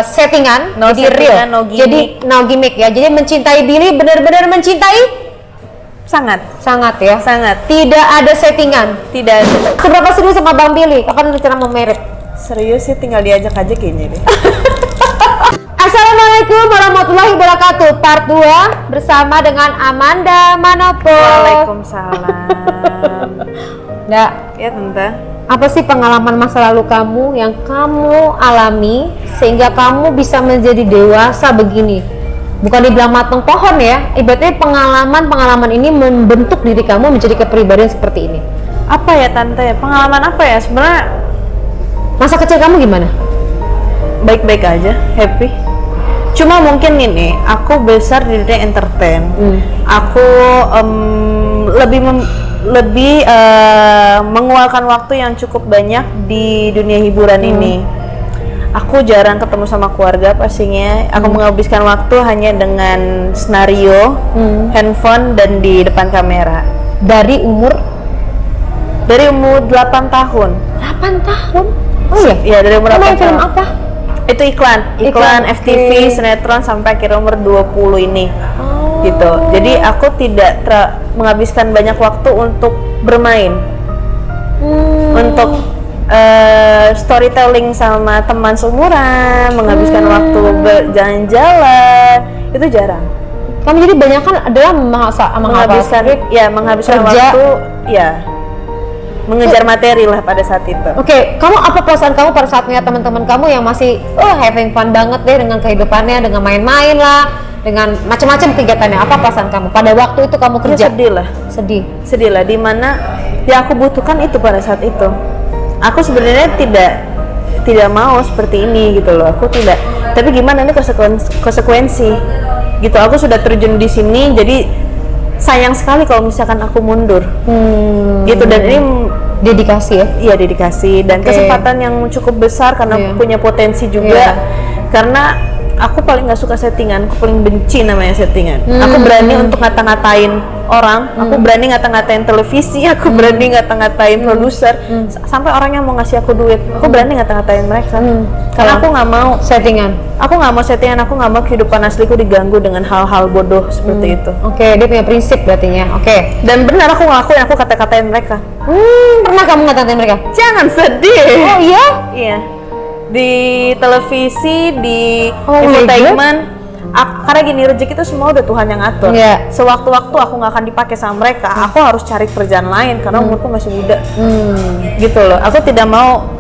settingan, No jadi real, settingan, no gimmick. jadi no gimmick ya. Jadi mencintai Billy benar-benar mencintai, Sangat ya. sangat Tidak ada settingan. tidak ada. Seberapa serius sama Bang Billy? Kapan rencana mau merit? Serius sih, tinggal diajak aja kayaknya deh. Assalamualaikum warahmatullahi wabarakatuh. Part 2 bersama dengan Amanda Manopo. Waalaikumsalam. Nggak, Ya tante. apa sih pengalaman masa lalu kamu yang kamu alami sehingga kamu bisa menjadi dewasa begini? Bukan dibilang matang pohon ya, ibaratnya pengalaman ini membentuk diri kamu menjadi kepribadian seperti ini. Apa ya tante? Pengalaman apa ya? Sebenarnya Masa kecil kamu gimana? baik-baik aja, happy. Cuma mungkin ini, aku besar di dunia entertain. Aku lebih mengeluarkan waktu yang cukup banyak di dunia hiburan ini. Aku jarang ketemu sama keluarga pastinya. Aku menghabiskan waktu hanya dengan skenario, handphone, dan di depan kamera. Dari umur 8 tahun. 8 tahun? Oh iya? Ya, dari umur Kamu 8 main film tahun. apa? Itu iklan FTV, oke. sinetron sampai akhirnya umur 20 ini. Oh. Gitu. Jadi aku tidak menghabiskan banyak waktu untuk bermain. Untuk storytelling sama teman seumuran, menghabiskan waktu berjalan-jalan, itu jarang. Kamu jadi banyak kan adalah menghabiskan menghabiskan kerja. waktu, ya mengejar materi lah pada saat itu. Oke, kamu apa perasaan kamu pada saat melihat teman-teman kamu yang masih having fun banget deh dengan kehidupannya, dengan main-main lah, dengan macam-macam kegiatannya? Apa perasaan kamu pada waktu itu kamu kerja? Ya, sedih lah, dimana ya aku butuhkan itu pada saat itu. Aku sebenarnya tidak mau seperti ini gitu loh. Aku tidak. Tapi gimana, ini konsekuensi gitu. Aku sudah terjun di sini, jadi sayang sekali kalau misalkan aku mundur. Gitu, dan ini Dedikasi ya? iya dedikasi dan kesempatan yang cukup besar karena punya potensi juga. Karena aku paling nggak suka settingan, aku paling benci namanya settingan. Aku berani untuk ngata-ngatain orang, aku berani ngata-ngatain televisi, aku berani ngata-ngatain produser, sampai orang yang mau ngasih aku duit, aku berani ngata-ngatain mereka. Karena aku nggak mau Settingan. aku nggak mau settingan, aku nggak mau kehidupan asliku diganggu dengan hal-hal bodoh seperti itu. Oke, dia punya prinsip berarti ya. Oke. Dan benar aku ngelakuin, aku kata-katain mereka. Pernah kamu ngatain mereka? Jangan sedih. Oh iya? Iya. Di televisi, di Oh my entertainment, karena gini, rezeki itu semua udah Tuhan yang ngatur. Iya. Sewaktu-waktu aku nggak akan dipakai sama mereka, aku harus cari kerjaan lain karena umurku masih muda. Gitu loh. Aku tidak mau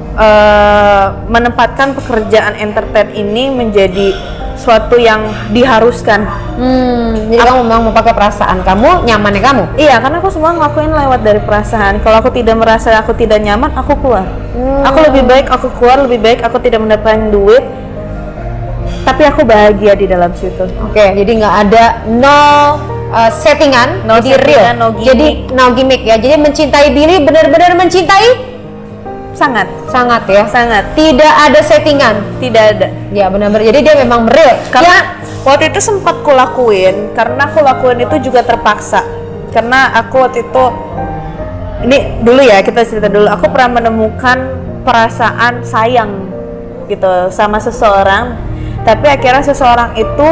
menempatkan pekerjaan entertain ini menjadi suatu yang diharuskan. Jadi kamu memang mau pakai perasaan kamu, nyamannya kamu. Iya, karena aku semua ngelakuin lewat dari perasaan. Kalau aku tidak merasa aku tidak nyaman, aku keluar. Aku lebih baik aku keluar, lebih baik aku tidak mendapatkan duit, tapi aku bahagia di dalam situ. Oke, jadi nggak ada settingan, No jadi settingan, real, no gimmick. jadi no gimmick ya. Jadi mencintai Billy benar-benar mencintai, Sangat ya. sangat Tidak ada settingan. tidak ada. Ya benar-benar. Jadi dia memang real. Karena waktu itu sempat kulakuin, karena aku lakuin itu juga terpaksa. Karena aku waktu itu, ini dulu ya, kita cerita dulu. Aku pernah menemukan perasaan sayang gitu sama seseorang, tapi akhirnya seseorang itu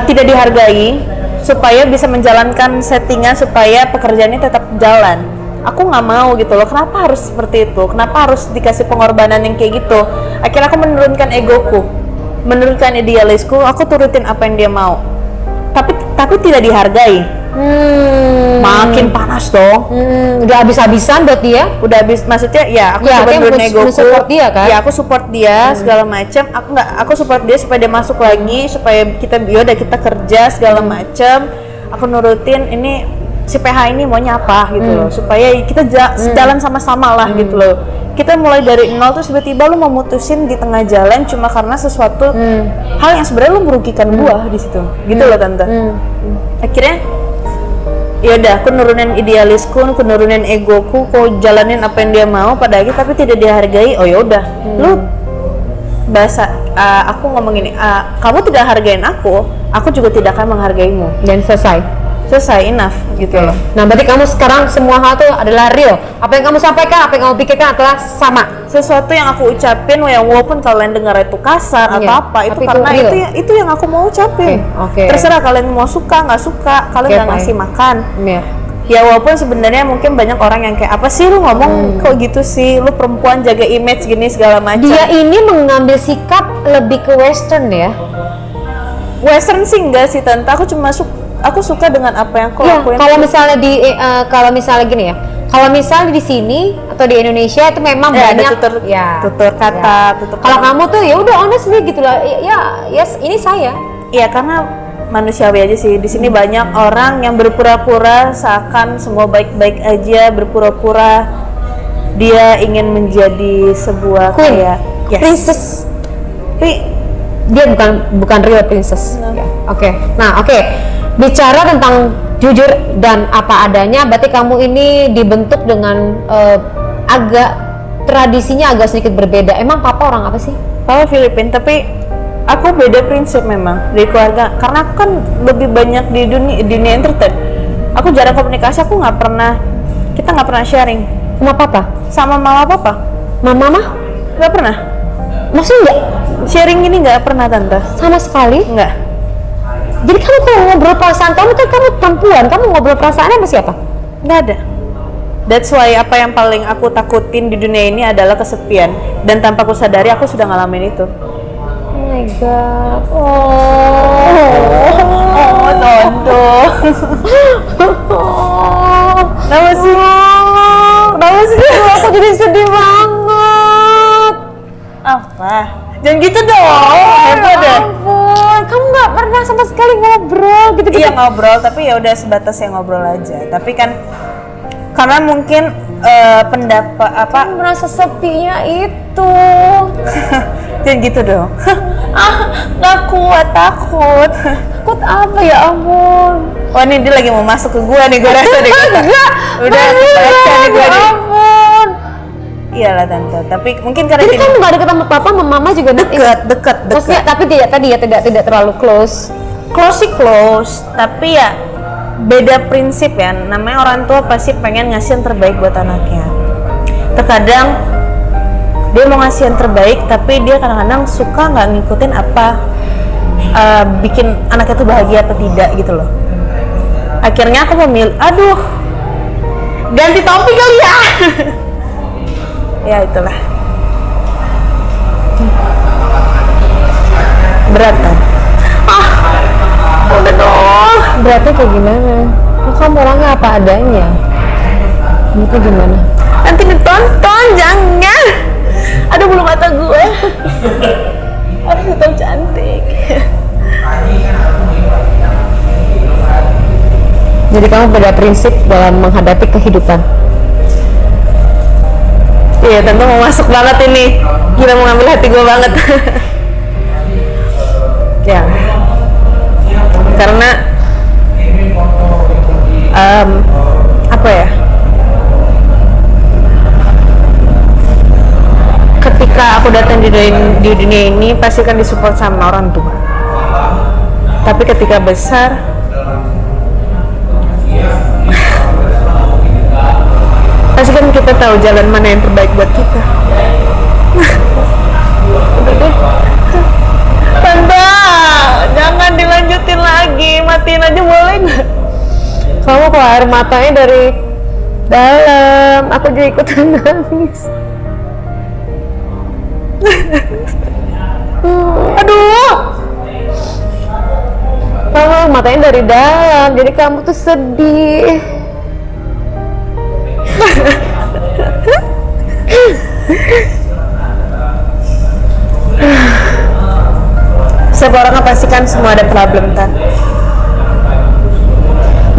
tidak dihargai supaya bisa menjalankan settingan supaya pekerjaannya tetap jalan. Aku nggak mau gitu loh. Kenapa harus seperti itu? Kenapa harus dikasih pengorbanan yang kayak gitu? Akhirnya aku menurunkan egoku, menurunkan idealisku. Aku turutin apa yang dia mau, tapi tidak dihargai. Makin panas dong. Udah habis-habisan buat dia. Udah habis, maksudnya ya aku Ya, coba artinya nurunin egoku. support dia kan? Ya aku support dia segala macam. Aku support dia supaya dia masuk lagi, supaya kita kerja segala macam. Aku nurutin ini si PH ini maunya apa gitu loh, supaya kita jalan sama-sama lah gitu loh. Kita mulai dari nol terus tiba-tiba lu mau mutusin di tengah jalan cuma karena sesuatu hal yang sebenarnya lu merugikan gua di situ. Gitu loh tante. Akhirnya ya udah, aku nurunin idealisku, aku nurunin egoku, aku jalanin apa yang dia mau pada akhirnya, tapi tidak dihargai. Oh ya udah, lu aku ngomong gini, kamu tidak hargain aku juga tidak akan menghargaimu. Dan selesai. selesai, enough gitu loh. Nah, berarti kamu sekarang semua hal tuh adalah real. Apa yang kamu sampaikan, apa yang kamu pikirkan adalah sama. Sesuatu yang aku ucapin ya, walaupun kalian dengar itu kasar atau Iya, apa, itu tapi itu karena real. itu yang aku mau ucapin. Oke. Terserah kalian mau suka nggak suka, kalian nggak Oke, ngasih fine. makan. Iya. Ya walaupun sebenarnya mungkin banyak orang yang kayak, apa sih lu ngomong kok gitu sih, lu perempuan jaga image gini segala macam. Dia ini mengambil sikap lebih ke western ya. Western sih enggak sih tante, aku suka dengan apa yang aku Ya, lakuin. kalau misalnya kalau misalnya gini ya. Kalau misalnya di sini atau di Indonesia itu memang Ya, ada banyak tutur kata, tutur Kalau kata. kamu tuh ya udah honestly gitu lah. Yes, ini saya. Iya, karena manusiawi aja sih. Di sini banyak orang yang berpura-pura seakan semua baik-baik aja, berpura-pura dia ingin menjadi sebuah Queen, kayak princess. Tapi Dia bukan real princess. No. Ya, oke. Nah, oke. Bicara tentang jujur dan apa adanya, berarti kamu ini dibentuk dengan agak tradisinya agak sedikit berbeda. Emang papa orang apa sih? Papa Filipin, tapi aku beda prinsip memang dari keluarga. Karena aku kan lebih banyak di dunia entertain. Aku jarang komunikasi, kita nggak pernah sharing Sama papa? sama mama papa. Mama mah? Nggak pernah. Maksudnya enggak? Sharing ini nggak pernah tante. Sama sekali? Nggak. Jadi kamu kalau ngobrol perasaan kamu kan kamu perempuan, kamu ngobrol perasaannya sama siapa? Nggak ada. That's why apa yang paling aku takutin di dunia ini adalah kesepian. Dan tanpa aku sadari aku sudah ngalamin itu. Oh my god. Tonto. Kenapa sih? Kenapa sih? Aku jadi sedih banget. Apa? Jangan gitu dong. Heboh deh. Ampun, kamu nggak pernah sama sekali ngobrol gitu-gitu. Iya ngobrol, tapi ya udah sebatas yang ngobrol aja. Tapi kan karena mungkin pendapat apa? Kamu merasa sepinya itu. Jangan gitu dong. Nggak kuat, takut. Takut apa ya ampun? Oh ini dia lagi mau masuk ke gua nih, gua rasa deh. Enggak. Udah baca nih gua nih. Ampun. Iyalah tante, tapi mungkin karena Jadi gini. kamu nggak deket sama papa, sama mama juga Deket. Maksudnya tapi tidak terlalu close. Close sih close, tapi ya beda prinsip ya. Namanya orang tua pasti pengen ngasih yang terbaik buat anaknya. Terkadang dia mau ngasih yang terbaik, tapi dia kadang-kadang suka nggak ngikutin apa bikin anaknya tuh bahagia apa tidak gitu loh. Akhirnya aku memilih, aduh, ganti topik kali ya. Ya itulah. Berat kan? Udah dong. Beratnya kayak gimana? Kok kamu orangnya apa adanya? Itu gimana? Nanti ditonton, jangan. Aduh bulu mata gue. Harus tetap cantik. Jadi kamu beda prinsip dalam menghadapi kehidupan. Iya, tentu mau masuk banget ini. Gila mau ngambil hati gue banget. Ya. Karena apa ya? Ketika aku datang di dunia ini pasti kan disupport sama orang tua. Tapi ketika besar pasti kan kita tahu jalan mana yang terbaik buat kita. Udah deh. Tante, jangan dilanjutin lagi, matiin aja boleh nggak? Kamu kok air matanya dari dalam, aku juga ikutan nangis. Aduh, Kamu matanya dari dalam, jadi kamu tuh sedih. setiap orang kan pasti kan semua ada problem kan.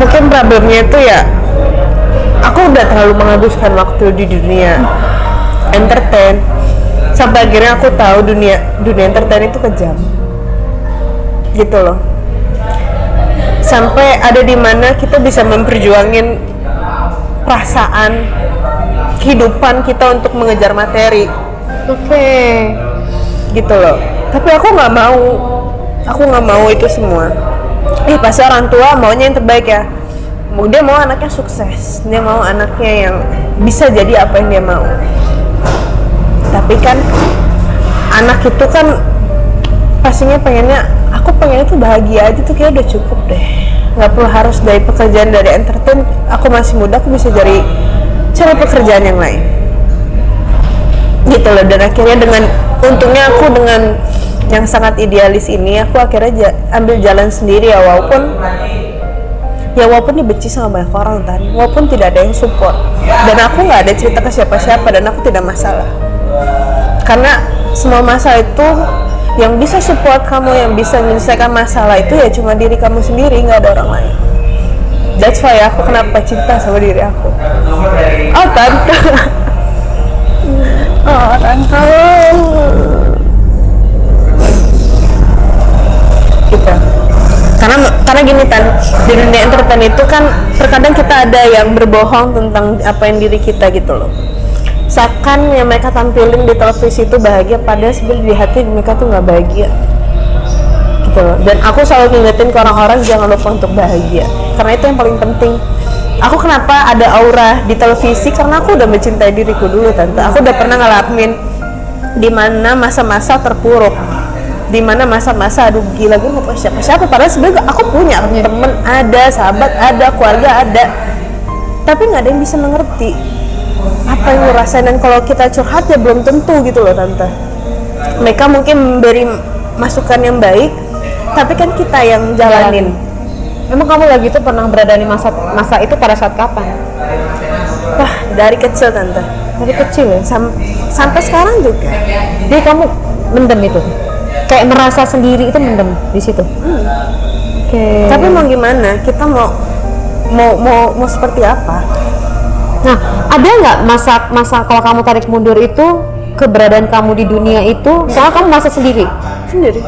Mungkin problemnya itu ya, aku udah terlalu menghabiskan waktu di dunia entertain sampai akhirnya aku tahu dunia entertain itu kejam gitu loh. Sampai ada di mana kita bisa memperjuangin perasaan kehidupan kita untuk mengejar materi gitu loh. Tapi aku nggak mau itu semua. Pasti orang tua maunya yang terbaik ya. dia mau anaknya sukses, dia mau anaknya yang bisa jadi apa yang dia mau. Tapi kan anak itu kan pastinya pengennya, aku pengennya tuh bahagia aja tuh, kayak udah cukup deh, nggak perlu harus dari pekerjaan, dari entertain. Aku masih muda, aku bisa cari pekerjaan yang lain gitu loh. Dan akhirnya dengan untungnya aku dengan yang sangat idealis ini, aku akhirnya ambil jalan sendiri ya, walaupun dibenci sama banyak orang kan, walaupun tidak ada yang support, dan aku nggak ada cerita ke siapa-siapa, dan aku tidak masalah, karena semua masalah itu yang bisa support kamu, yang bisa menyelesaikan masalah itu ya cuma diri kamu sendiri, nggak ada orang lain. That's why aku kenapa cinta sama diri aku. Oh tante, oh tante, gitu. Karena gini Tan, di dunia entertain itu kan terkadang kita ada yang berbohong tentang apa yang diri kita gitu loh. Seakan yang mereka tampilin di televisi itu bahagia, padahal sebenarnya di hati mereka tuh nggak bahagia gitu loh. Dan aku selalu ngingetin ke orang-orang jangan lupa untuk bahagia, karena itu yang paling penting. Aku kenapa ada aura di televisi, karena aku udah mencintai diriku dulu Tante. Aku udah pernah ngalamin dimana masa-masa terpuruk, dimana masa-masa aduh gila gue mau siapa-siapa, padahal sebenarnya aku punya temen ada, sahabat ada, keluarga ada, tapi nggak ada yang bisa mengerti apa yang lo rasain. Dan kalau kita curhat ya belum tentu gitu loh Tante. Mereka mungkin memberi masukan yang baik, tapi kan kita yang jalanin. Emang kamu lagi tuh pernah berada di masa itu pada saat kapan? Wah, dari kecil Tante. Dari kecil ya? Sampai sekarang juga. Jadi kamu mendem itu? Kayak merasa sendiri itu mendem di situ? Oke. Tapi mau gimana? Kita mau seperti apa? Nah, ada nggak masa kalau kamu tarik mundur itu, keberadaan kamu di dunia itu, soalnya kamu merasa sendiri?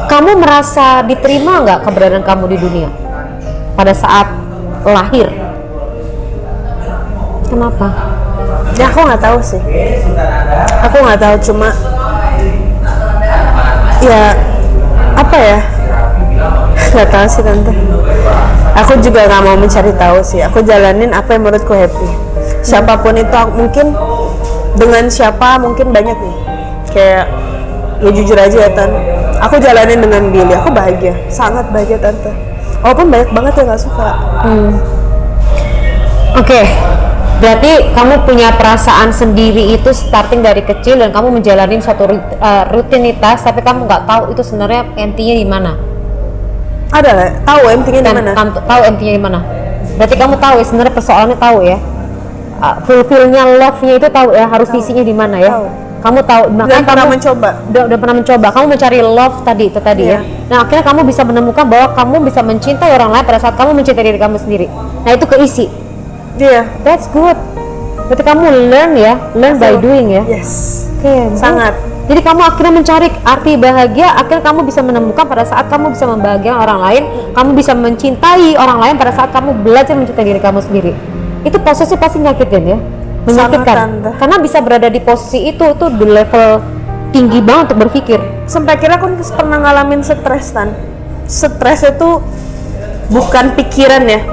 Kamu merasa diterima nggak keberadaan kamu di dunia pada saat lahir? Kenapa? Ya aku nggak tahu sih. Aku nggak tahu, cuma ya apa ya? Nggak tahu sih Tante. Aku juga nggak mau mencari tahu sih. Aku jalanin apa yang menurutku happy. Siapapun itu, mungkin dengan siapa mungkin banyak nih. Kayak ya jujur aja ya Tan, aku jalanin dengan Billy, aku bahagia, sangat bahagia Tante. Walaupun banyak banget yang nggak suka. Oke. Berarti kamu punya perasaan sendiri itu starting dari kecil dan kamu menjalani suatu rutinitas, tapi kamu nggak tahu itu sebenarnya empty-nya di mana. Ada nggak? Tahu empty-nya di mana? Tahu empty-nya di mana? Berarti kamu tahu ya sebenarnya persoalannya, tahu ya. Fulfill-nya, love-nya itu tahu ya, harus isinya di mana ya. Tahu. Kamu tahu, makanya pernah kamu mencoba. Udah pernah mencoba. Kamu mencari love tadi Iya. ya. Nah, akhirnya kamu bisa menemukan bahwa kamu bisa mencintai orang lain pada saat kamu mencintai diri kamu sendiri. Nah, itu keisi. Iya. That's good. Berarti kamu learn by doing ya. Yes. Oke, sangat. Jadi kamu akhirnya mencari arti bahagia, akhirnya kamu bisa menemukan pada saat kamu bisa membahagiakan orang lain, kamu bisa mencintai orang lain pada saat kamu belajar mencintai diri kamu sendiri. Itu prosesnya pasti nyakitin ya, menyakitkan. Karena bisa berada di posisi itu di level tinggi banget untuk berpikir. Sampai akhirnya aku pernah ngalamin stres Tan. Stres itu bukan pikiran ya,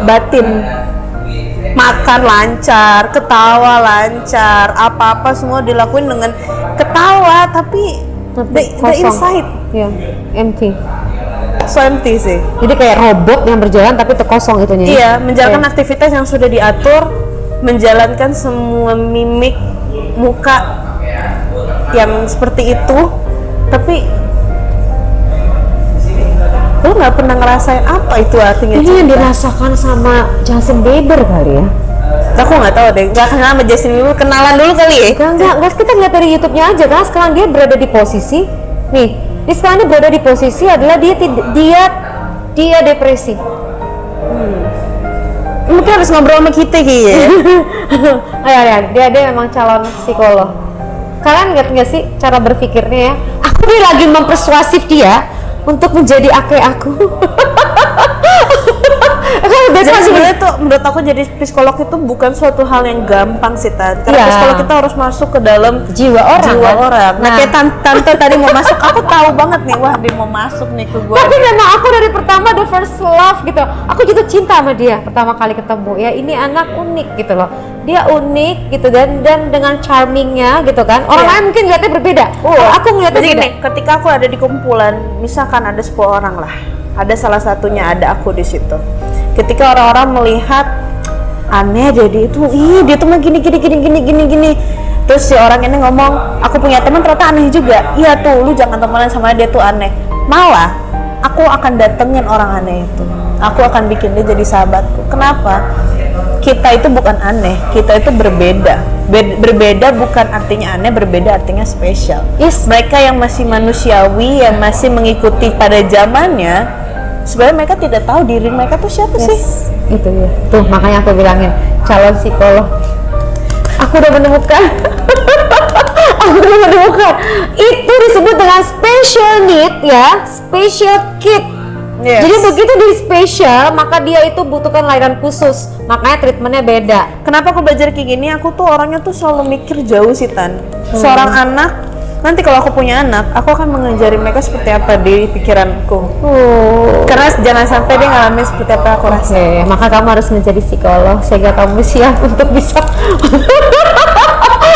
batin. Makan lancar, ketawa lancar, apa-apa semua dilakuin dengan ketawa, tapi the inside ya empty. So empty sih. Jadi kayak robot yang berjalan tapi terkosong itunya. Iya, menjalankan aktivitas yang sudah diatur, menjalankan semua mimik muka yang seperti itu, tapi lu nggak pernah ngerasain apa itu artinya. Ini yang dirasakan sama Justin Bieber kali ya. Aku nggak tahu deh, nggak kenal sama Justin Bieber, kenalan dulu kali ya. Enggak, kita lihat dari YouTube-nya aja, karena sekarang dia berada di posisi nih. Dia sekarang dia berada di posisi adalah dia depresi. Mungkin harus ngobrol sama kita kayaknya. Ya, dia memang calon psikolog. Kalian ngerti nggak sih cara berpikirnya ya? Aku nih lagi mempersuasif dia untuk menjadi ake aku. Kan Jadi sebenarnya tuh menurut aku jadi psikolog itu bukan suatu hal yang gampang sih, Tan. Karena Iya. psikolog kita harus masuk ke dalam jiwa orang. kan? orang. Nah, Nah, kayak tante tadi mau masuk, aku tahu banget nih, wah dia mau masuk nih ke gue. tapi memang aku dari pertama the first love gitu. Aku jatuh cinta sama dia pertama kali ketemu. Ya ini anak unik gitu loh. Dia unik gitu dan dengan charmingnya gitu kan. Orang Iya. lain mungkin lihatnya berbeda. Kalau aku ngeliatnya Jadi beda. gini, ketika aku ada di kumpulan, misalkan ada 10 orang lah, ada salah satunya ada aku di situ. Ketika orang-orang melihat aneh jadi itu, dia tuh mah gini. Terus si orang ini ngomong, aku punya teman ternyata aneh juga. Iya tuh, lu jangan temenan sama dia tuh aneh. Malah, aku akan datengin orang aneh itu. Aku akan bikin dia jadi sahabatku. Kenapa? Kita itu bukan aneh, kita itu berbeda. Berbeda bukan artinya aneh, berbeda artinya spesial. Yes. Mereka yang masih manusiawi, yang masih mengikuti pada zamannya, sebenarnya mereka tidak tahu diri mereka tuh siapa sih. Itu ya. Tuh makanya aku bilangin calon psikolog. Aku udah menemukan. Aku udah menemukan. Itu disebut dengan special need ya, special kid. Yes. Jadi begitu di spesial, maka dia itu butuhkan layanan khusus. Makanya treatmentnya beda. Kenapa aku belajar kayak gini? Aku tuh orangnya tuh selalu mikir jauh sih, Tan. Seorang anak, nanti kalau aku punya anak, aku akan mengajari mereka seperti apa di pikiranku. Karena jangan sampai dia ngalamin seperti apa aku rasa. Oke, maka kamu harus menjadi psikolog sehingga kamu siap untuk bisa.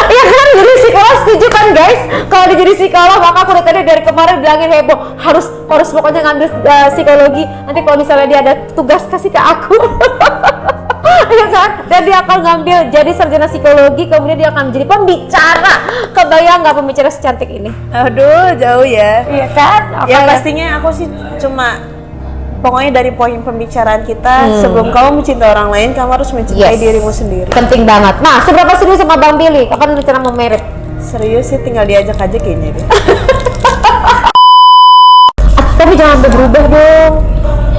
Ya kan, jadi psikolog setuju kan guys? Kalau dia jadi psikolog, maka aku dari kemarin bilangin heboh harus pokoknya ngambil psikologi. Nanti kalau misalnya dia ada tugas kasih ke aku. Iya kan? Dan dia akan ngambil jadi sarjana psikologi, kemudian dia akan menjadi pembicara. Kebayang nggak pembicara secantik ini? Aduh, jauh ya. Iya kan? Ya pastinya aku sih cuma pokoknya dari poin pembicaraan kita, sebelum kamu mencintai orang lain, kamu harus mencintai Yes. dirimu sendiri. Penting banget. Nah, seberapa serius sama Bang Billy? Kapan rencana mau merit? Serius sih, tinggal diajak aja kayaknya deh. Tapi jangan sampai berubah dong.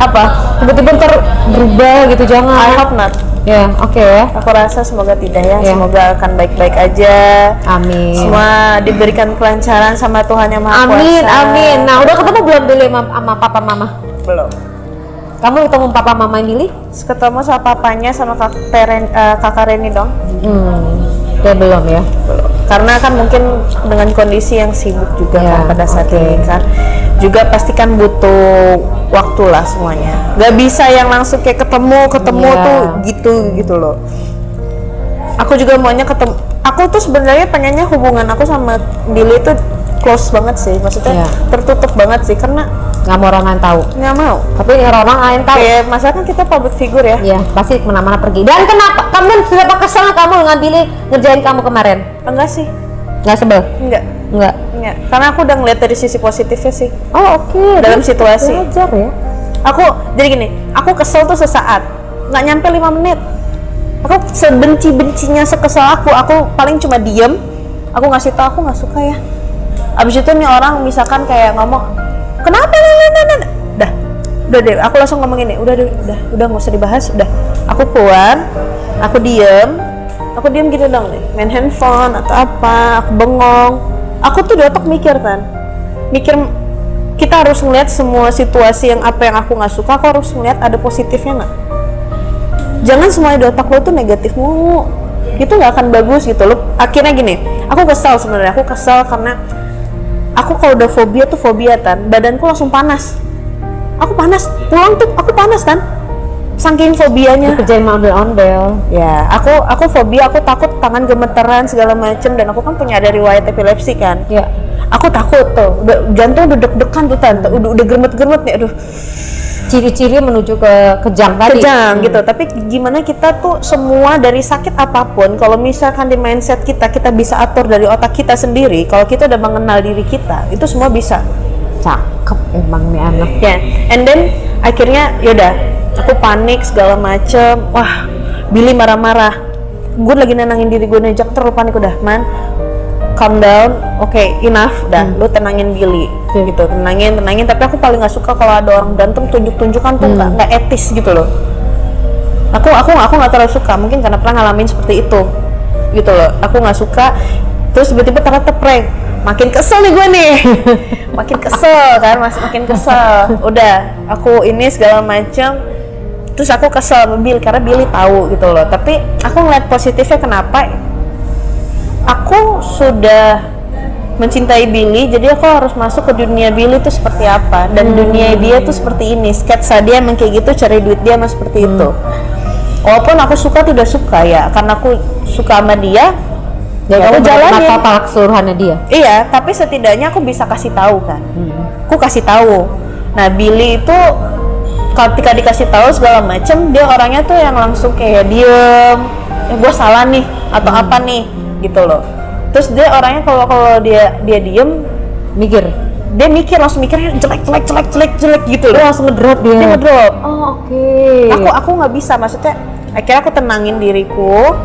Apa? Tiba-tiba ntar berubah gitu, I jangan. hope not. Ya, oke ya. Aku rasa semoga tidak ya. Ya. Semoga akan baik-baik aja. Amin. Semua diberikan kelancaran sama Tuhan Yang Maha Kuasa. Amin, amin. Nah, udah ketemu belum Billy sama papa mama? Belum. Kamu ketemu papa mama Billy? Ketemu sama papanya sama kakak Reni dong. Ya belum ya. Belum. Karena kan mungkin dengan kondisi yang sibuk juga Ya, kan pada saat oke. ini kan. Juga pasti kan butuh waktu lah semuanya. Gak bisa yang langsung kayak ketemu Ya. tuh gitu loh. Aku juga maunya ketemu. Aku tuh sebenarnya pengennya hubungan aku sama Billy itu close banget sih. Maksudnya Ya. tertutup banget sih karena Nggak mau orang lain tahu. nggak mau. Tapi orang lain tahu. Kayak masalah kan kita public figure ya. Iya, pasti kemana-mana pergi. Dan kenapa? Kamu seberapa kesel kamu dengan Billy ngerjain kamu kemarin? Enggak sih. Nggak sebel? Enggak. Nggak. Enggak. Karena aku udah ngeliat dari sisi positifnya sih. Oh oke. Dalam situasi. Belajar ya. Aku jadi gini, aku kesel tuh sesaat, nggak nyampe 5 menit. Aku sebenci-bencinya sekesel aku paling cuma diem. Aku ngasih tau aku nggak suka ya. Abis itu nih orang misalkan kayak ngomong, kenapa udah deh, aku langsung ngomong gini, udah nggak usah dibahas, udah. Aku keluar, aku diem gitu dong nih, main handphone atau apa, aku bengong. Aku tuh di otak mikir kita harus ngeliat semua situasi yang aku nggak suka, aku harus ngeliat ada positifnya nggak. Jangan semuanya di otak lo tuh negatif mulu, itu nggak akan bagus gitu lo. Akhirnya gini, aku kesal sebenarnya, karena aku kalau udah fobia Tan, badanku langsung panas. Aku panas, pulang tuh aku panas Tan, saking fobianya. Kerjain ondel-ondel. Ya, aku fobia, aku takut tangan gemeteran segala macem, dan aku kan punya ada riwayat epilepsi kan. Ya. Aku takut tuh, jantung udah deg-degan tuh Tan, udah germet-germet nih, aduh. Ciri-ciri menuju ke kejang tadi. Kejang gitu. Tapi gimana kita tuh semua dari sakit apapun, kalau misalkan di mindset kita bisa atur dari otak kita sendiri. Kalau kita udah mengenal diri kita, itu semua bisa. Cakep emang nih anak. Ya, and then akhirnya yaudah, aku panik segala macem. Wah, Billy marah-marah. Gue lagi nenangin diri gue, nejak terlalu panik udah, man. Calm down, oke, enough, dah. Lu tenangin Billy, gitu, tenangin. Tapi aku paling nggak suka kalau ada orang berantem tunjuk-tunjukkan tuh nggak etis gitu loh. Aku nggak terlalu suka, mungkin karena pernah ngalamin seperti itu, gitu loh. Aku nggak suka. Terus tiba-tiba ternyata prank, makin kesel nih gue nih, makin kesel. Udah, aku ini segala macam. Terus aku kesel sama Billy karena Billy tahu gitu loh. Tapi aku ngeliat positifnya, kenapa? Aku sudah mencintai Billy, jadi aku harus masuk ke dunia Billy itu seperti apa, dan dunia dia tuh seperti ini. Sketsa dia emang kayak gitu, cari duit dia emang seperti itu. Walaupun aku suka tidak suka ya, karena aku suka sama dia, Dan aku kamu jalanin. total keseluruhannya dia. Iya, tapi setidaknya aku bisa kasih tahu kan. Aku kasih tahu. Nah, Billy itu ketika dikasih tahu segala macem, dia orangnya tuh yang langsung kayak diem, gue salah nih atau apa nih gitu loh. Terus dia orangnya kalau dia diem, Dia mikir langsung mikirnya jelek gitu loh. langsung ngedrop dia. Dia ngedrop. Oh, oke. Aku nggak bisa, maksudnya akhirnya aku tenangin diriku.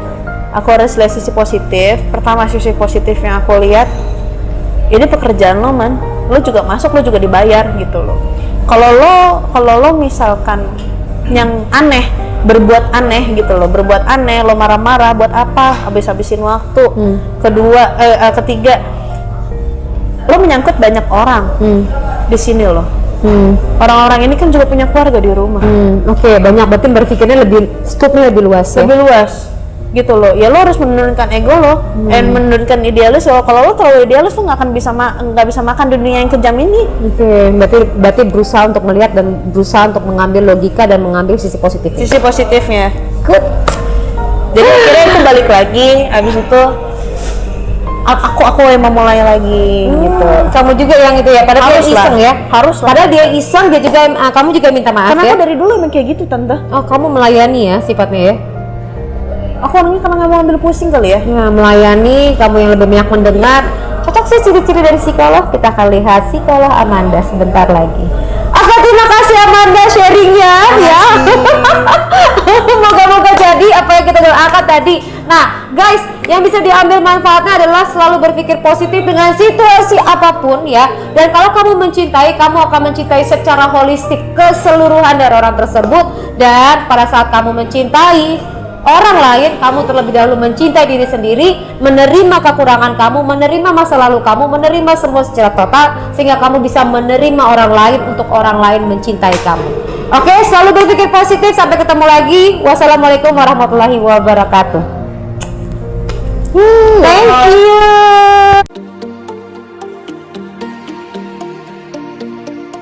Aku harus lihat sisi positif. Pertama, sisi positif yang aku lihat, ini pekerjaan lo man, lo juga masuk, lo juga dibayar gitu loh. Kalau lo misalkan yang aneh, berbuat aneh gitu loh, berbuat aneh, lo marah-marah buat apa, habis-habisin waktu. Ketiga, lo menyangkut banyak orang di sini loh. Orang-orang ini kan juga punya keluarga di rumah. Oke, banyak, berarti berpikirnya scope-nya lebih luas ya. Lebih luas gitu loh. Ya lo harus menurunkan ego lo dan menurunkan idealis lo. Kalau lo terlalu idealis, lo nggak akan bisa makan di dunia yang kejam ini. Oke, berarti berusaha untuk melihat dan berusaha untuk mengambil logika dan mengambil sisi positif. Sisi positifnya. Good. Jadi akhirnya aku balik lagi. Abis itu aku yang memulai lagi gitu. Kamu juga yang itu ya, padahal Harus dia lah. iseng ya. Harus lah. Padahal dia iseng, dia juga kamu juga minta maaf Karena ya. aku dari dulu emang kayak gitu tante. Oh, kamu melayani ya sifatnya ya. Aku orangnya karena nggak mau ambil pusing kali ya. Ya, melayani, kamu yang lebih banyak mendengar. Cocok sih ciri-ciri dari psikolog. Kita akan lihat psikolog Amanda sebentar lagi. Oke, terima kasih Amanda sharingnya ya. Moga-moga jadi apa yang kita udah angkat tadi. Nah, guys, yang bisa diambil manfaatnya adalah selalu berpikir positif dengan situasi apapun ya. Dan kalau kamu mencintai, kamu akan mencintai secara holistik keseluruhan dari orang tersebut. Dan pada saat kamu mencintai orang lain, kamu terlebih dahulu mencintai diri sendiri, menerima kekurangan kamu, menerima masa lalu kamu, menerima semua secara total, sehingga kamu bisa menerima orang lain untuk orang lain mencintai kamu. Oke, selalu berpikir positif. Sampai ketemu lagi. Wassalamualaikum warahmatullahi wabarakatuh. Thank you.